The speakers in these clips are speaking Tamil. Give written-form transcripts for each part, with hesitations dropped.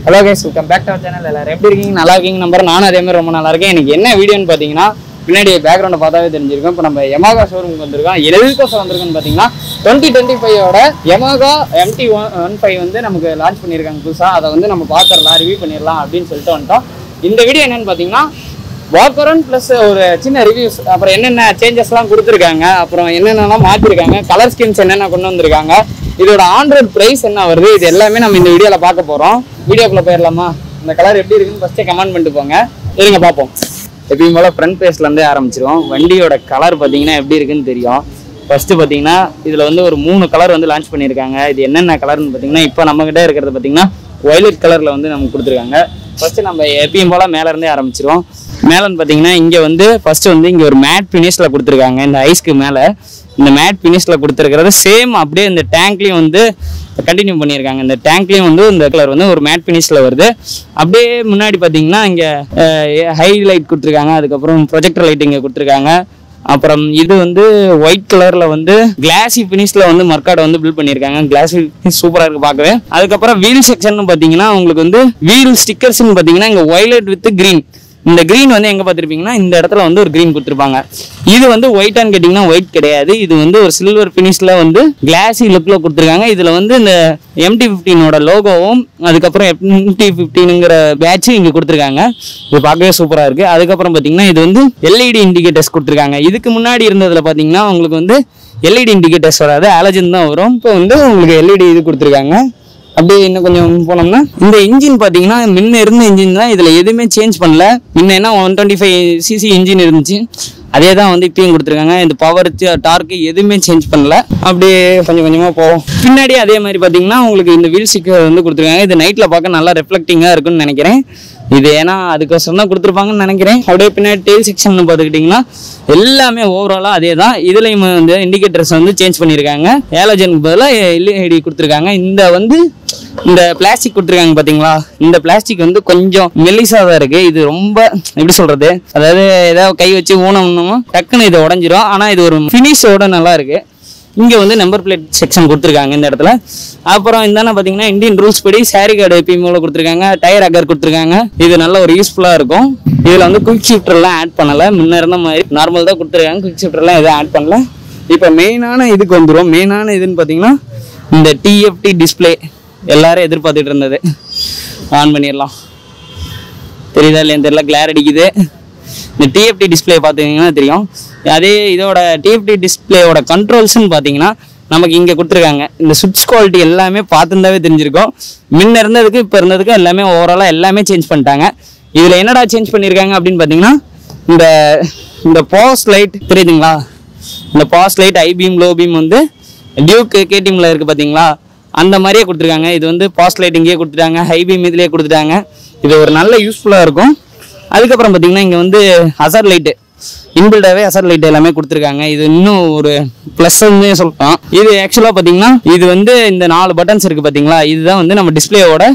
Hello guys, welcome back to our channel. எல்லாரும் எப்படி இருக்கீங்க? நல்லா இருக்கீங்க நம்பர். நானும் அதே மாதிரி ரொம்ப நல்லா இருக்கேன். எனக்கு என்ன வீடியோன்னு பார்த்தீங்கன்னா, பின்னாடி பேக்ரவுண்டை பார்த்தாவே தெரிஞ்சிருக்கும். இப்போ நம்ம யமஹா ஷோரூமுக்கு வந்திருக்கோம். எதுக்கோசம் வந்திருக்குன்னு பார்த்தீங்கன்னா, 2025ஓட யமஹா MT-15 வந்து நமக்கு லான்ச் பண்ணியிருக்காங்க புதுசாக. அதை வந்து நம்ம பார்த்துடலாம், ரிவ்யூ பண்ணிடலாம் அப்படின்னு சொல்லிட்டு வந்துட்டோம். இந்த வீடியோ என்னென்னு பார்த்தீங்கன்னா, வாக்கரன் ப்ளஸ் ஒரு சின்ன ரிவ்யூஸ், அப்புறம் என்னென்ன சேஞ்சஸ்லாம் கொடுத்துருக்காங்க, அப்புறம் என்னென்னலாம் மாற்றிருக்காங்க, கலர் ஸ்கீம்ஸ் என்னென்ன கொண்டு வந்திருக்காங்க, இதோட ஆண்ட்ராய்டு ப்ரைஸ் என்ன வருது, இது எல்லாமே நம்ம இந்த வீடியோவில் பார்க்க போகிறோம். வீடியோக்குள்ளே போயிடலாமா? இந்த கலர் எப்படி இருக்குன்னு ஃபஸ்ட்டே கமெண்ட் பண்ணிட்டு போங்க. இருங்க பார்ப்போம். எப்பயும் போல் ஃப்ரண்ட் பேஸ்லேருந்தே ஆரம்பிச்சிருவோம். வண்டியோட கலர் பார்த்தீங்கன்னா எப்படி இருக்குன்னு தெரியும். ஃபஸ்ட்டு பார்த்தீங்கன்னா இதில் வந்து ஒரு 3 கலர் வந்து லான்ச் பண்ணியிருக்காங்க. இது என்னென்ன கலர்னு பார்த்தீங்கன்னா, இப்போ நம்மகிட்ட இருக்கிறது பார்த்தீங்கன்னா வயலட் கலரில் வந்து நமக்கு கொடுத்துருக்காங்க. ஃபஸ்ட்டு நம்ம எப்பயும் போல் மேலேருந்தே ஆரம்பிச்சிருவோம். மேலேன்னு பார்த்தீங்கன்னா இங்கே வந்து ஃபஸ்ட்டு வந்து இங்கே ஒரு மேட் ஃபினிஷில் கொடுத்துருக்காங்க. இந்த ஐஸ்க்கு மேலே இந்த மேட் ஃபினிஷில் கொடுத்துருக்கிறது சேம் அப்படியே இந்த டேங்க்லேயும் வந்து கண்டினியூ பண்ணியிருக்காங்க. இந்த டேங்க்லேயும் வந்து இந்த கலர் வந்து ஒரு மேட் ஃபினிஷில் வருது. அப்படியே முன்னாடி பார்த்தீங்கன்னா இங்கே ஹைலைட் கொடுத்துருக்காங்க. அதுக்கப்புறம் ப்ரொஜெக்டர் லைட் இங்கே கொடுத்துருக்காங்க. அப்புறம் இது வந்து ஒயிட் கலரில் வந்து கிளாசி ஃபினிஷில் வந்து மர்க்காடை வந்து பில்ட் பண்ணியிருக்காங்க. கிளாசி சூப்பராக இருக்குது பார்க்கவே. அதுக்கப்புறம் வீல் செக்ஷன் பார்த்தீங்கன்னா உங்களுக்கு வந்து வீல் ஸ்டிக்கர்ஸ்ன்னு பார்த்தீங்கன்னா இங்கே வயலட் வித் க்ரீன். இந்த க்ரீன் வந்து எங்கே பார்த்துருப்பீங்கன்னா இந்த இடத்துல வந்து ஒரு க்ரீன் கொடுத்துருப்பாங்க. இது வந்து ஒயிட்டான்னு கேட்டிங்கன்னா ஒயிட் கிடையாது. இது வந்து ஒரு சில்வர் ஃபினிஷில் வந்து கிளாஸி லுக்கில் கொடுத்துருக்காங்க. இதில் வந்து இந்த MT-15ஓட லோகோவும் அதுக்கப்புறம் MT-15ங்கிற பேட்சும் இங்கே கொடுத்துருக்காங்க. இது பார்க்கவே சூப்பராக இருக்குது. அதுக்கப்புறம் பார்த்தீங்கன்னா இது வந்து LED இண்டிகேட்டர்ஸ் கொடுத்துருக்காங்க. இதுக்கு முன்னாடி இருந்ததில் பார்த்தீங்கன்னா உங்களுக்கு வந்து LED இண்டிகேட்டர்ஸ் வராது, ஹாலஜன் தான் வரும். இப்போ வந்து உங்களுக்கு LED இது கொடுத்துருக்காங்க. அப்படியே இன்னும் கொஞ்சம் போனோம்னா இந்த இன்ஜின் பார்த்தீங்கன்னா முன்ன இருந்த இன்ஜின் தான், இதில் எதுவுமே சேஞ்ச் பண்ணல. முன்ன 125cc இன்ஜின் இருந்துச்சு, அதே தான் வந்து இப்பயும் கொடுத்துருக்காங்க. இந்த பவர் டார்க்கு எதுவுமே சேஞ்ச் பண்ணல. அப்படியே கொஞ்சம் கொஞ்சமாக போகும். பின்னாடி அதே மாதிரி பார்த்தீங்கன்னா உங்களுக்கு இந்த வீல் ஸ்டிக்கர் வந்து கொடுத்துருக்காங்க. இது நைட்டில் பார்க்க நல்லா ரெஃப்ளெக்டிங்காக இருக்குன்னு நினைக்கிறேன். இது ஏன்னா அதுக்கோசரம் தான் கொடுத்துருப்பாங்கன்னு நினைக்கிறேன். அப்படியே பின்னாடி டெயில் செக்ஷன் பார்த்துக்கிட்டிங்கன்னா எல்லாமே ஓவராலாக அதே தான். இதுலேயும் வந்து இண்டிகேட்டர்ஸ் வந்து சேஞ்ச் பண்ணியிருக்காங்க. ஹாலஜனுக்கு பதிலாக LED கொடுத்துருக்காங்க. இந்த வந்து இந்த பிளாஸ்டிக் கொடுத்துருக்காங்க பார்த்தீங்களா, இந்த பிளாஸ்டிக் வந்து கொஞ்சம் மெல்லிசாக தான் இருக்குது. இது ரொம்ப எப்படி சொல்கிறது, அதாவது ஏதாவது கை வச்சு ஊனம்னோமோ டக்குன்னு இதை உடஞ்சிரும். ஆனால் இது ஒரு ஃபினிஷோட நல்லா இருக்குது. இங்கே வந்து நம்பர் பிளேட் செக்ஷன் கொடுத்துருக்காங்க இந்த இடத்துல. அப்புறம் இந்தானே பார்த்தீங்கன்னா இந்தியன் ரூல்ஸ் படி சாரி கார்டு எப்பயும் கொடுத்துருக்காங்க. டயர் அக்கர் கொடுத்துருக்காங்க. இது நல்ல ஒரு யூஸ்ஃபுல்லாக இருக்கும். இதில் வந்து குயிக் ஷிஃப்டர்லாம் ஆட் பண்ணலை. முன்ன இருந்த மாதிரி நார்மல் தான் கொடுத்துருக்காங்க. குயிக் ஷிஃப்டர்லாம் எதுவும் ஆட் பண்ணல. இப்போ மெயினான இதுக்கு வந்துடும். மெயினான இதுன்னு பார்த்தீங்கன்னா இந்த TFT டிஸ்பிளே எல்லாரும் எதிர்பார்த்துட்டு இருந்தது. ஆன் பண்ணிடலாம். தெரியுதா இல்லையா தெரியல, கிளார் அடிக்குது. இந்த TFT டிஸ்பிளே பார்த்தீங்கன்னா தெரியும். அதே இதோட TFT டிஸ்பிளேயோட கண்ட்ரோல்ஸ்ன்னு பார்த்தீங்கன்னா நமக்கு இங்கே கொடுத்துருக்காங்க. இந்த சுவிட்ச் குவாலிட்டி எல்லாமே பார்த்துருந்தாவே தெரிஞ்சிருக்கும். முன்ன இருந்ததுக்கு இப்போ இருந்ததுக்கு எல்லாமே ஓவராலாக எல்லாமே சேஞ்ச் பண்ணிட்டாங்க. இதில் என்னடா சேஞ்ச் பண்ணியிருக்காங்க அப்படின்னு பார்த்தீங்கன்னா இந்த பாஸ் லைட் தெரியுதுங்களா, இந்த pass light high beam low beam வந்து டியூக் KTMல இருக்குது பார்த்தீங்களா, அந்த மாதிரியே கொடுத்துருக்காங்க. இது வந்து பாஸ் லைட் இங்கேயே கொடுத்துட்டாங்க, ஹை பீம் இதுலேயே கொடுத்துட்டாங்க. இது ஒரு நல்ல யூஸ்ஃபுல்லாக இருக்கும். அதுக்கப்புறம் பார்த்தீங்கன்னா இங்கே வந்து ஹசர் லைட்டு இன்பில்டாகவே ஹசர் லைட் எல்லாமே கொடுத்துருக்காங்க. இது இன்னும் ஒரு ப்ளஸ்ன்னு சொல்லலாம். இது ஆக்சுவலாக பார்த்தீங்கன்னா இது வந்து இந்த 4 பட்டன்ஸ் இருக்குது பார்த்தீங்களா, இதுதான் வந்து நம்ம டிஸ்பிளேயோட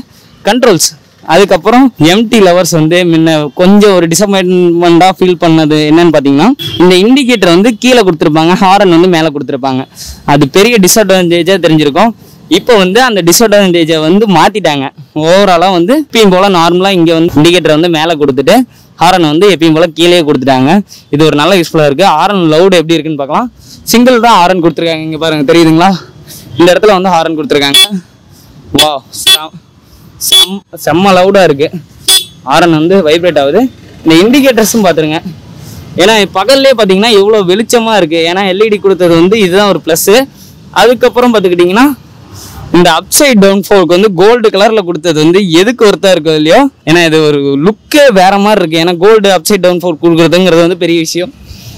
கண்ட்ரோல்ஸ். அதுக்கப்புறம் MT லவர்ஸ் வந்து முன்ன கொஞ்சம் ஒரு டிசப்பாயின்மெண்ட்டாக ஃபீல் பண்ணது என்னன்னு பார்த்தீங்கன்னா இந்த இண்டிகேட்டர் வந்து கீழே கொடுத்துருப்பாங்க, ஹாரன் வந்து மேலே கொடுத்துருப்பாங்க. அது பெரிய டிஸ்அட்வான்டேஜாக தெரிஞ்சிருக்கும். இப்போ வந்து அந்த டிஸ்அட்வான்டேஜை வந்து மாற்றிட்டாங்க. ஓவராலாக வந்து எப்பயும் போல் நார்மலாக இங்கே வந்து இண்டிகேட்டர் வந்து மேலே கொடுத்துட்டு ஹாரன் வந்து எப்பயும் போல் கீழே கொடுத்துட்டாங்க. இது ஒரு நல்ல யூஸ்ஃபுல்லாக இருக்குது. ஹாரன் லவுட் எப்படி இருக்குன்னு பார்க்கலாம். சிங்கிள் தான் ஹாரன் கொடுத்துருக்காங்க. இங்கே பாருங்கள், தெரியுதுங்களா, இந்த இடத்துல வந்து ஹாரன் கொடுத்துருக்காங்க. வா, செம்ம லவுடாக இருக்குது. ஹாரன் வந்து வைப்ரேட் ஆகுது. இந்த இண்டிகேட்டர்ஸும் பார்த்துருங்க. ஏன்னா பகல்லே பார்த்தீங்கன்னா எவ்வளோ வெளிச்சமாக இருக்குது. ஏன்னா LED கொடுத்தது வந்து இதுதான் ஒரு ப்ளஸ்ஸு. அதுக்கப்புறம் பார்த்துக்கிட்டிங்கன்னா இந்த அப்சைட் டவுன் ஃபோர்க்கு வந்து கோல்டு கலரில் கொடுத்தது வந்து எதுக்கு ஒருத்தா இருக்கும் இல்லையோ, ஏன்னா இது ஒரு லுக்கே வேற மாதிரி இருக்குது. ஏன்னா கோல்டு அப்சைட் டவுன் ஃபோர்க் கொடுக்குறதுங்கிறது வந்து பெரிய விஷயம்.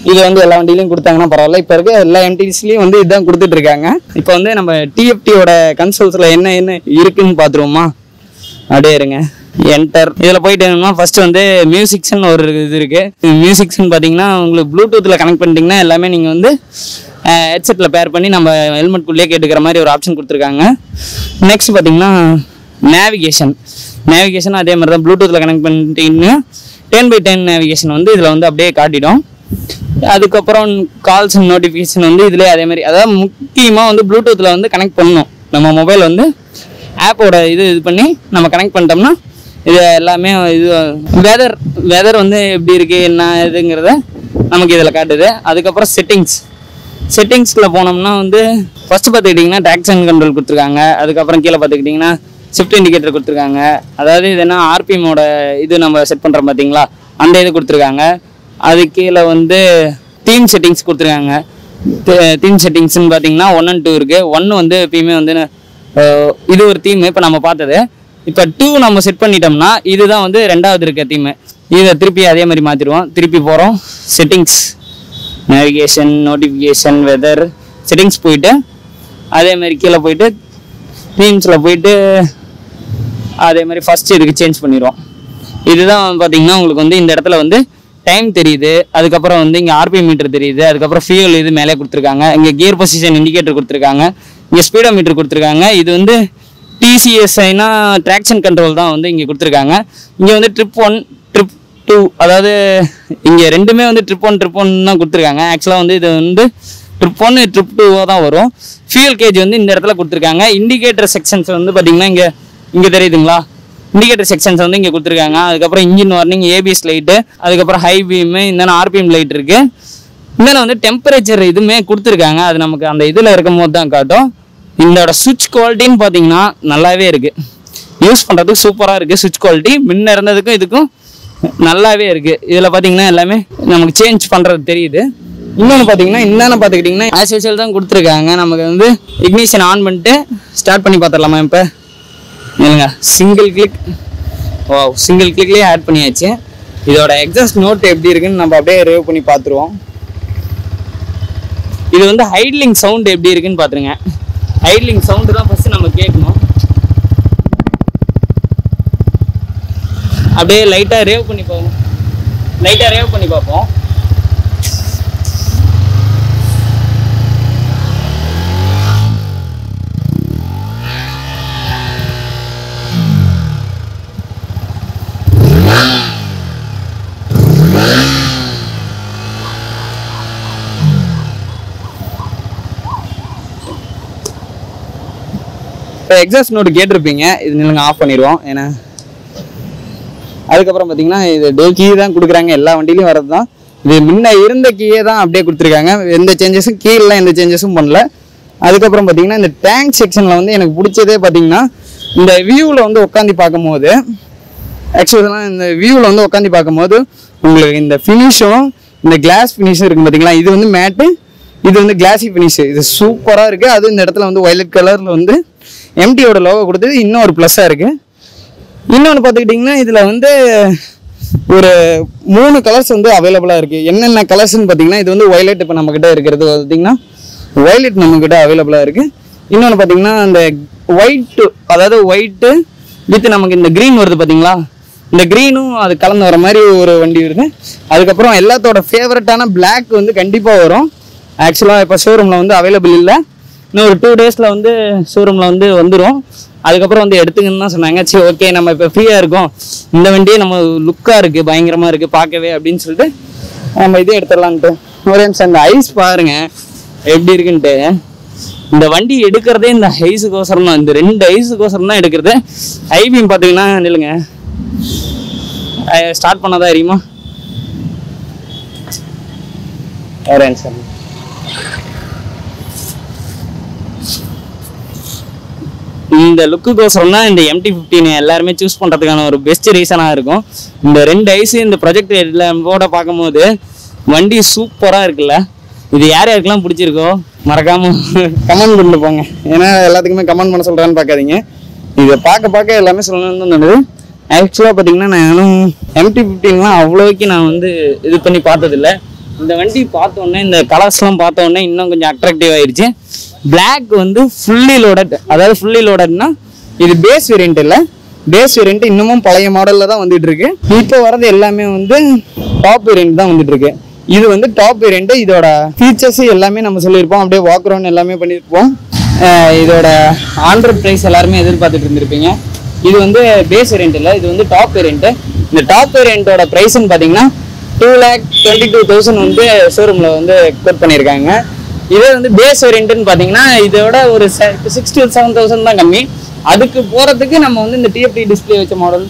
இது வந்து எல்லா வண்டியிலையும் கொடுத்தாங்கன்னா பரவாயில்ல. இப்போ இருக்க எல்லா MTஸ்லையும் வந்து இதுதான் கொடுத்துட்டு இருக்காங்க. இப்போ வந்து நம்ம TFTயோட கன்சோல்ஸில் என்ன இருக்குன்னு பார்த்துருவோமா? அப்படியே இருங்க, என்டர். இதில் போயிட்டு என்னன்னா ஃபர்ஸ்ட் வந்து மியூசிக்ஸ்ன்னு ஒரு இது இருக்குது. மியூசிக்ஸ்ன்னு பார்த்தீங்கன்னா உங்களுக்கு ப்ளூடூத்தில் கனெக்ட் பண்ணிட்டீங்கன்னா எல்லாமே நீங்கள் வந்து ஹெட்செட்டில் பேர் பண்ணி நம்ம ஹெல்மெட்குள்ளேயே கேட்டுக்கிற மாதிரி ஒரு ஆப்ஷன் கொடுத்துருக்காங்க. நெக்ஸ்ட் பார்த்தீங்கன்னா நேவிகேஷன் அதே மாதிரி தான் ப்ளூடூத்தில் கனெக்ட் பண்ணிட்டீங்கன்னா 10/10 நேவிகேஷன் வந்து இதில் வந்து அப்படியே காட்டிடும். அதுக்கப்புறம் கால்ஸ் நோட்டிஃபிகேஷன் வந்து இதிலே அதே மாதிரி, அதாவது முக்கியமாக வந்து ப்ளூடூத்தில் வந்து கனெக்ட் பண்ணணும். நம்ம மொபைல் வந்து ஆப்போட இது பண்ணி நம்ம கனெக்ட் பண்ணிட்டோம்னா இது எல்லாமே இது வெதர் வந்து எப்படி இருக்குது என்ன இதுங்கிறத நமக்கு இதில் காட்டுது. அதுக்கப்புறம் செட்டிங்ஸில் போனோம்னா வந்து ஃபஸ்ட்டு பார்த்துக்கிட்டிங்கன்னா ட்ராக்ஷன் கண்ட்ரோல் கொடுத்துருக்காங்க. அதுக்கப்புறம் கீழே பார்த்துக்கிட்டிங்கன்னா ஷிஃப்ட் இண்டிகேட்டர் கொடுத்துருக்காங்க. அதாவது இது என்ன ஆர்பிஎம்மோட இது நம்ம செட் பண்ணுறோம் பார்த்தீங்களா, அந்த இது கொடுத்துருக்காங்க. அது கீழே வந்து தீம் செட்டிங்ஸ் கொடுத்துருக்காங்க. தீம் செட்டிங்ஸ்ன்னு பார்த்தீங்கன்னா 1 and 2 இருக்குது. 1 வந்து எப்பயுமே வந்து இது ஒரு தீம் இப்போ நம்ம பார்த்தது. இப்போ 2 நம்ம செட் பண்ணிட்டோம்னா இதுதான் வந்து 2வது இருக்க தீமு. இதை திருப்பி அதே மாதிரி மாற்றிடுவோம். திருப்பி போகிறோம் settings, navigation, notification, weather settings போயிட்டு அதே மாதிரி கீழே போயிட்டு தீம்ஸில் போயிட்டு அதே மாதிரி ஃபஸ்ட்டு இதுக்கு சேஞ்ச் பண்ணிடுவோம். இதுதான் பார்த்தீங்கன்னா உங்களுக்கு வந்து இந்த இடத்துல வந்து டைம் தெரியுது. அதுக்கப்புறம் வந்து இங்கே ஆர்பிஎம் மீட்டர் தெரியுது. அதுக்கப்புறம் ஃபியூல் இது மேலே கொடுத்துருக்காங்க. இங்கே கியர் பொசிஷன் இண்டிகேட்டர் கொடுத்துருக்காங்க. இங்கே ஸ்பீடோ மீட்டர் கொடுத்துருக்காங்க. இது வந்து டிசிஎஸ்ஐனா ட்ராக்ஷன் கண்ட்ரோல் தான் வந்து இங்கே கொடுத்துருக்காங்க. இங்கே வந்து ட்ரிப் 1 ட்ரிப் 2 அதாவது இங்கே ரெண்டுமே வந்து ட்ரிப் 1 தான் கொடுத்துருக்காங்க. ஆக்சுவலாக வந்து இது வந்து ட்ரிப் 1 ட்ரிப் 2 தான் வரும். ஃபியூல் கேஜ் வந்து இந்த இடத்துல கொடுத்துருக்காங்க. இண்டிகேட்டர் செக்ஷன்ஸ் வந்து பார்த்தீங்கன்னா இங்கே தெரியுதுங்களா, இண்டிகேட்டர் செக்ஷன்ஸ் வந்து இங்கே கொடுத்துருக்காங்க. அதுக்கப்புறம் இன்ஜின் வார்னிங், ஏபிஎஸ் லைட்டு, அதுக்கப்புறம் ஹை பீமு, இந்த ஆர்பிஎம் லைட் இருக்குது. இந்த வந்து டெம்பரேச்சர் இதுவுமே கொடுத்துருக்காங்க. அது நமக்கு அந்த இதில் இருக்கும் போது தான் காட்டும். இதோட சுவிட்ச் குவாலிட்டின்னு பார்த்தீங்கன்னா நல்லாவே இருக்குது. யூஸ் பண்ணுறதுக்கு சூப்பராக இருக்குது. சுவிட்ச் குவாலிட்டி முன்ன இருந்ததுக்கும் இதுக்கும் நல்லாவே இருக்குது. இதில் பார்த்தீங்கன்னா எல்லாமே நமக்கு சேஞ்ச் பண்ணுறது தெரியுது. இன்னொன்று பார்த்துக்கிட்டிங்கன்னா ஆஸ் யூஷுவல் தான் கொடுத்துருக்காங்க. நமக்கு வந்து இக்னிஷன் ஆன் பண்ணிட்டு ஸ்டார்ட் பண்ணி பார்த்துடலாமா? இப்போ இல்லைங்க, சிங்கிள் கிளிக்லேயே ஆட் பண்ணியாச்சு. இதோட எக்ஸாஸ்ட் நோட் எப்படி இருக்குன்னு நம்ம அப்படியே ரிவ்யூ பண்ணி பார்த்துருவோம். இது வந்து ஹைட்லிங் சவுண்ட் எப்படி இருக்குன்னு பார்த்துருங்க. ஹைட்லிங் சவுண்டு தான் ஃபஸ்ட்டு நம்ம கேட்கணும். அப்படியே லைட்டாக ரேவ் பண்ணி பார்ப்போம். எக்ஸாஸ்ட் நோட் கேட்டிருப்பீங்க. இது நிலங்க ஆஃப் பண்ணிடுவோம். ஏன்னா அதுக்கப்புறம் பார்த்தீங்கன்னா இது டே கீ தான் கொடுக்குறாங்க. எல்லா வண்டியிலையும் வரது தான். இது முன்ன இருந்த கீயே தான் அப்படியே கொடுத்துருக்காங்க. எந்த சேஞ்சஸும் கீழே எந்த சேஞ்சஸும் பண்ணல. அதுக்கப்புறம் பார்த்தீங்கன்னா இந்த டேங்க் செக்ஷனில் வந்து எனக்கு பிடிச்சதே பார்த்தீங்கன்னா இந்த வியூவில் வந்து உட்காந்து பார்க்கும்போது, ஆக்சுவலாக இந்த வியூவில் வந்து உட்காந்து பார்க்கும்போது உங்களுக்கு இந்த ஃபினிஷும் இந்த கிளாஸ் ஃபினிஷும் இருக்குது பார்த்தீங்களா. இது வந்து மேட்டு, இது வந்து கிளாஸி ஃபினிஷு. இது சூப்பராக இருக்குது. அது இந்த இடத்துல வந்து வயலட் கலரில் வந்து எம்டியோட லோகோ கொடுத்தது இன்னும் ஒரு ப்ளஸ்ஸாக இருக்குது. இன்னொன்று பார்த்துக்கிட்டிங்கன்னா இதில் வந்து ஒரு 3 கலர்ஸ் வந்து அவைலபிளாக இருக்குது. என்னென்ன கலர்ஸ்ன்னு பார்த்தீங்கன்னா இது வந்து வயலட் இப்போ நம்மக்கிட்ட இருக்கிறது பார்த்திங்கன்னா வயலட் நம்மக்கிட்ட அவைலபிளாக இருக்குது. இன்னொன்று பார்த்தீங்கன்னா இந்த ஒயிட்டு, அதாவது ஒயிட்டு வித் நமக்கு இந்த க்ரீன் வருது பார்த்தீங்களா, இந்த க்ரீனும் அது கலந்து வர மாதிரி ஒரு வண்டி வருது. அதுக்கப்புறம் எல்லாத்தோட ஃபேவரட்டான பிளாக் வந்து கண்டிப்பாக வரும். ஆக்சுவலாக இப்போ ஷோரூமில் வந்து அவைலபிள் இல்லை. இன்னும் ஒரு 2 daysல வந்து ஷோரூமில் வந்து வந்துடும். அதுக்கப்புறம் வந்து எடுத்துங்கன்னு தான் சொன்னாங்க. சரி, ஓகே, நம்ம இப்போ ஃப்ரீயாக இருக்கோம், இந்த வண்டியே நம்ம லுக்காக இருக்குது, பயங்கரமாக இருக்குது பார்க்கவே அப்படின்னு சொல்லிட்டு நம்ம இதே எடுத்துடலான்ட்டு ஒரு நிமிஷம். இந்த ஐஸ் பாருங்கள் எப்படி இருக்குன்ட்டு. இந்த வண்டி எடுக்கிறதே இந்த ஐஸுக்கோசரம் தான், இந்த 2 ஐஸுக்கோசரம் தான் எடுக்கிறது. ஐபிஎம் பார்த்தீங்கன்னா நில்லுங்க, ஸ்டார்ட் பண்ணாதான் அறியுமா? ஒரு நிமிஷம். இந்த லுக்குக்கோசரம் தான் இந்த MT-15 எல்லாருமே சூஸ் பண்ணுறதுக்கான ஒரு பெஸ்ட் ரீசனாக இருக்கும். இந்த 2 ஐஸு இந்த ப்ரொஜெக்ட் போட பார்க்கும்போது வண்டி சூப்பராக இருக்குல்ல. இது யார் யாருக்கெல்லாம் பிடிச்சிருக்கோ மறக்காமல் கமெண்ட் பண்ணிட்டு போங்க. ஏன்னா எல்லாத்துக்குமே கமெண்ட் பண்ண சொல்கிறான்னு பார்க்காதீங்க. இதை பார்க்க எல்லாமே சொல்லணும்னு தான் தோணுது. ஆக்சுவலாக பார்த்தீங்கன்னா நானும் MT-15லாம் அவ்வளோக்கு நான் வந்து இது பண்ணி பார்த்ததில்லை. இந்த வண்டி பார்த்தோன்னே, இந்த கலர்ஸ்லாம் பார்த்தோன்னே இன்னும் கொஞ்சம் அட்ராக்டிவ் ஆயிடுச்சு. பிளாக் வந்து ஃபுல்லி லோடட், அதாவது ஃபுல்லி லோடட்னா இது பேஸ் வேரியன்ட் இல்லை. பேஸ் வேரியன்ட் இன்னமும் பழைய மாடலில் தான் வந்துட்டு இருக்கு. இப்போ வரது எல்லாமே வந்து டாப் வேரியன்ட் தான் வந்துட்டு இருக்கு. இது வந்து டாப் வேரியன்ட். இதோட ஃபீச்சர்ஸ் எல்லாமே நம்ம சொல்லியிருப்போம், அப்படியே வாக் அரவுண்ட் எல்லாமே பண்ணியிருப்போம். இதோட ஆண்ட்ராய்ட் ப்ரைஸ் எல்லாருமே எதிர்பார்த்துட்டு இருந்திருப்பீங்க. இது வந்து பேஸ் வேரியன்ட் இல்லை, இது வந்து டாப் வேரியன்ட். இந்த டாப் வேரியன்ட்டோட ப்ரைஸ்ன்னு பார்த்தீங்கன்னா 2,22,000 வந்து ஷோரூமில் வந்து கோட் பண்ணியிருக்காங்க. இதே வந்து பேஸ் வேரியன்ட்னு பார்த்தீங்கன்னா இதோட ஒரு 6 to 7,000 தான் கம்மி. அதுக்கு போகிறதுக்கு நம்ம வந்து இந்த டிஎஃப்டி டிஸ்பிளே வச்ச மாடல்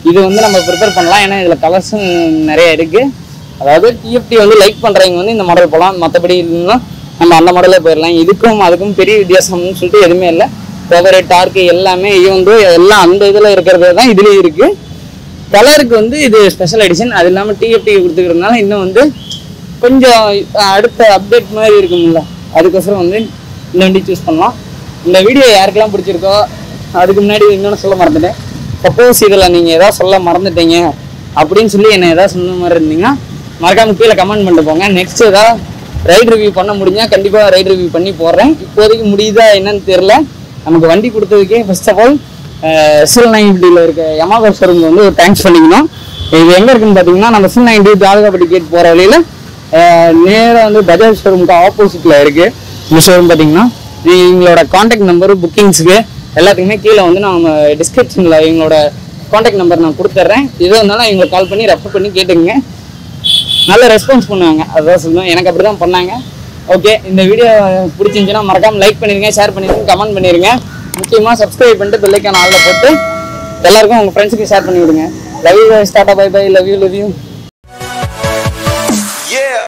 இது வந்து நம்ம ப்ரிப்பேர் பண்ணலாம். ஏன்னா இதில் கலர்ஸும் நிறைய இருக்குது. அதாவது டிஎஃப்டி வந்து லைக் பண்ணுறவங்க வந்து இந்த மாடல் போகலாம். மற்றபடி இல்லைன்னா நம்ம அந்த மாடலே போயிடலாம். இதுக்கும் அதுக்கும் பெரிய வித்தியாசம்னு சொல்லிட்டு எதுவுமே இல்லை. பவர் டார்க்கு எல்லாமே வந்து எல்லாம் அந்த இதில் இருக்கிறது தான் இதுலேயும் இருக்குது. கலருக்கு வந்து இது ஸ்பெஷல் எடிஷன். அது இல்லாமல் டிஎஃப்டி கொடுத்துக்கிறதுனால இன்னும் வந்து கொஞ்சம் அடுத்த அப்டேட் மாதிரி இருக்கும்ல, அதுக்கோசரம் வந்து இந்த வண்டி சூஸ் பண்ணலாம். இந்த வீடியோ யாருக்கெல்லாம் பிடிச்சிருக்கோ அதுக்கு முன்னாடி இன்னொன்று சொல்ல மறந்துட்டேன். சப்போஸ் இதில் நீங்கள் எதாவது சொல்ல மறந்துட்டீங்க அப்படின்னு சொல்லி என்ன எதாவது சொன்ன மாதிரி இருந்தீங்கன்னா மறக்காம கீழே கமெண்ட் பண்ணிட்டு போங்க. நெக்ஸ்ட் ஏதாவது ரைட் ரிவ்யூ பண்ண முடிஞ்சால் கண்டிப்பாக ரைட் ரிவ்யூ பண்ணி போடுறேன். இப்போதைக்கு முடியுதா என்னன்னு தெரில. நமக்கு வண்டி கொடுத்ததுக்கே ஃபர்ஸ்ட் ஆஃப் ஆல் SL950 இருக்க யமாகா ஷோரூம் வந்து ஒரு தேங்க்ஸ் பண்ணிக்கணும். இது எங்கே இருக்குன்னு பார்த்தீங்கன்னா நம்ம SL950 தாலுகாப்பட்டி கேட் போகிற வழியில் நேராக வந்து பஜாஜ் ஷோரூமுக்கு ஆப்போசிட்டில் இருக்குது. இந்த ஷோரூம் பார்த்தீங்கன்னா எங்களோட காண்டாக்ட் நம்பரு புக்கிங்ஸுக்கு எல்லாத்துக்குமே கீழே வந்து நான் டிஸ்கிரிப்ஷனில் எங்களோட காண்டாக்ட் நம்பர் நான் கொடுத்துட்றேன். எது வந்தாலும் எங்களுக்கு கால் பண்ணி ரெஃபர் பண்ணி கேட்டுங்க. நல்ல ரெஸ்பான்ஸ் பண்ணுவாங்க. அதுதான் சொல்லணும். எனக்கு அப்படி தான் பண்ணாங்க. ஓகே, இந்த வீடியோ பிடிச்சிருந்துச்சுன்னா மறக்காமல் லைக் பண்ணிடுங்க, ஷேர் பண்ணிடுங்க, கமெண்ட் பண்ணிடுங்க. முக்கியமாக சப்ஸ்கிரைப் பண்ணிட்டு பெல் ஐக்கான் ஆல்ல போட்டு எல்லாருக்கும் உங்கள் ஃப்ரெண்ட்ஸுக்கு ஷேர் பண்ணி விடுங்க. Love you, tata, bye bye, love you.